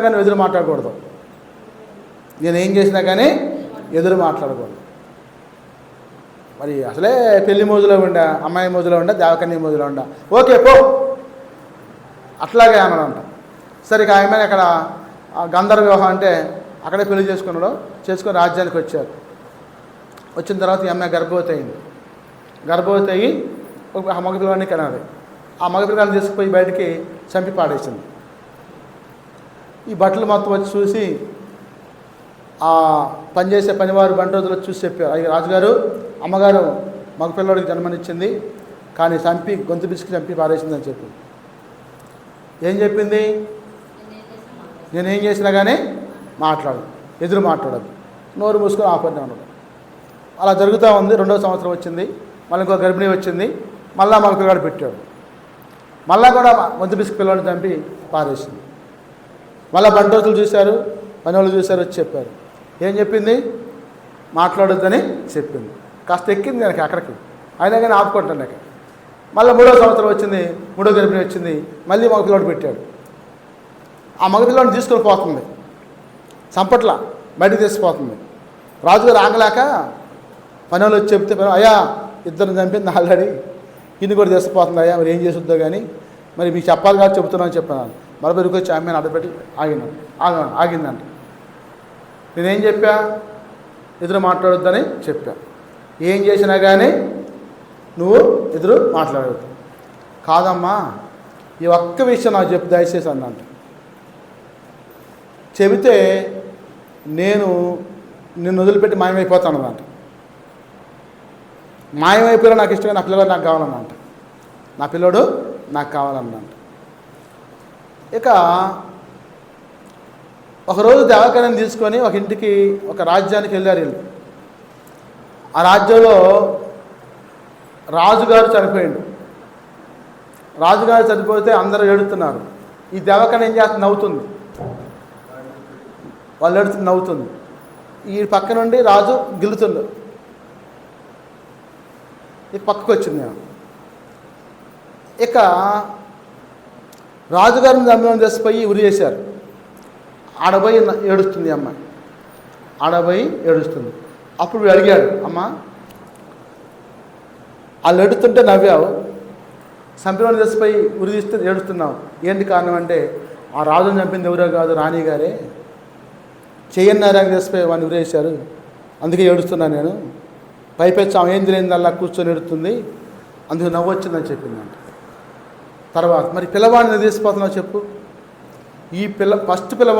కానీ ఎదురు మాట్లాడకూడదు. నేనేం చేసినా కానీ ఎదురు మాట్లాడకూడదు. మరి అసలే పెళ్లి మోజులో ఉండా, అమ్మాయి మోజులో ఉండా, దేవకన్య మోజులో ఉండా, ఓకే పో అట్లాగే అన్నాడంట. సరే ఇక ఆమె అక్కడ గంధర్వ వివాహం అంటే అక్కడే పెళ్లి చేసుకుని రాజ్యానికి వచ్చారు. వచ్చిన తర్వాత ఈ అమ్మాయి గర్భవతి అయింది. గర్భవతి అయ్యి ఒక మగపిల్లవాడిని కనాలి. ఆ మగపిల్లవాడిని తీసుకుపోయి బయటికి చంపి పాడేసింది. ఈ బట్టలు మొత్తం వచ్చి చూసి ఆ పనిచేసే పనివారు బంటోదులు చూసి చెప్పారు, అయ్యి రాజుగారు అమ్మగారు మగపిల్లవాడికి జన్మనిచ్చింది, కానీ చంపి గొంతు బిసికి చంపి పారేసిందని చెప్పి. ఏం చెప్పింది? నేనేం చేసినా కానీ మాట్లాడదు, ఎదురు మాట్లాడదు, నోరు మూసుకొని ఆపండి అన్నది. అలా జరుగుతూ ఉంది. 2వ సంవత్సరం వచ్చింది. మళ్ళీ ఇంకో గర్భిణీ వచ్చింది. మళ్ళా మగ పిల్లవాడు పెట్టాడు. మళ్ళా కూడా గొంతు బిసికి పిల్లవాడిని చంపి పారేసింది. మళ్ళీ బంటోతులు చూశారు, పనివాళ్ళు చూశారు, వచ్చి చెప్పారు. ఏం చెప్పింది? మాట్లాడొద్దని చెప్పింది. కాస్త ఎక్కింది నాకు అక్కడికి, అయినా కానీ ఆపుకుంటాను నాకు. మళ్ళీ 3వ సంవత్సరం వచ్చింది. 3వ గర్భిణి వచ్చింది. మళ్ళీ మగపిల్లవాడు పెట్టాడు. ఆ మగపిల్లవాడిని తీసుకొని పోతుంది, చంపట్ల బయటకు తీసిపోతుంది. రాజుగారు ఆగలేక పనివాళ్ళు వచ్చి చెప్తే, అయ్యా ఇద్దరిని చంపింది ఆల్రెడీ, ఇన్ని కూడా తీసిపోతుంది అయ్యా, మరి ఏం చేస్తుందో కానీ, మరి మీకు చెప్పాలి కాదు చెబుతున్నాను చెప్పాను. మరొక వచ్చి ఆమెను అడ్డపెట్టి ఆగిందంట. నేనేం చెప్పా? ఎదురు మాట్లాడొద్దని చెప్పా. ఏం చేసినా కానీ నువ్వు ఎదురు మాట్లాడవద్దు. కాదమ్మా ఈ ఒక్క విషయం నాకు చెప్పు దయచేసి అన్నంట. చెబితే నేను నిన్ను వదిలిపెట్టి మాయమైపోతానదంట. మాయమైపోయినా నాకు ఇష్టంగా నా పిల్లడు నాకు కావాలన్నంట. నా పిల్లడు నాకు కావాలన్నంట. ఇక ఒకరోజు దేవకన్యని తీసుకొని ఒక ఇంటికి, ఒక రాజ్యానికి వెళ్ళారు వీళ్ళు. ఆ రాజ్యంలో రాజుగారు చనిపోయాడు. రాజుగారు చనిపోతే అందరూ ఏడుతున్నారు. ఈ దేవకన్య ఏం చేస్తుంది? నవ్వుతుంది. వాళ్ళు ఏడుతుంది, నవ్వుతుంది. ఈ పక్క నుండి రాజు గిల్లుతుండు. ఇక పక్కకు వచ్చింది. ఇక రాజుగారిని దమ్ములను తెసిపోయి ఉరి చేశారు. ఆడబోయి ఏడుస్తుంది అమ్మాయి, ఆడబోయి ఏడుస్తుంది. అప్పుడు వీడు అడిగాడు, అమ్మ వాళ్ళు ఏడుస్తుంటే నవ్వావు, చంపినోని తెసిపోయి ఉరి తీస్తే ఏడుస్తున్నావు, ఏంటి కారణం అంటే, ఆ రాజుని చంపింది ఎవరో కాదు రాణి గారే, చెయ్యన్నారానికి తెసిపోయి వాడిని ఉరేశారు, అందుకే ఏడుస్తున్నాను నేను, పైపెచ్చి ఆమె ఏం తెలియదల్లా కూర్చొని ఏడుతుంది, అందుకు నవ్వు వచ్చిందని చెప్పిందంట. తర్వాత మరి పిల్లవాడిని తీసిపోతున్నావు చెప్పు. ఈ ఫస్ట్ పిల్లవాడు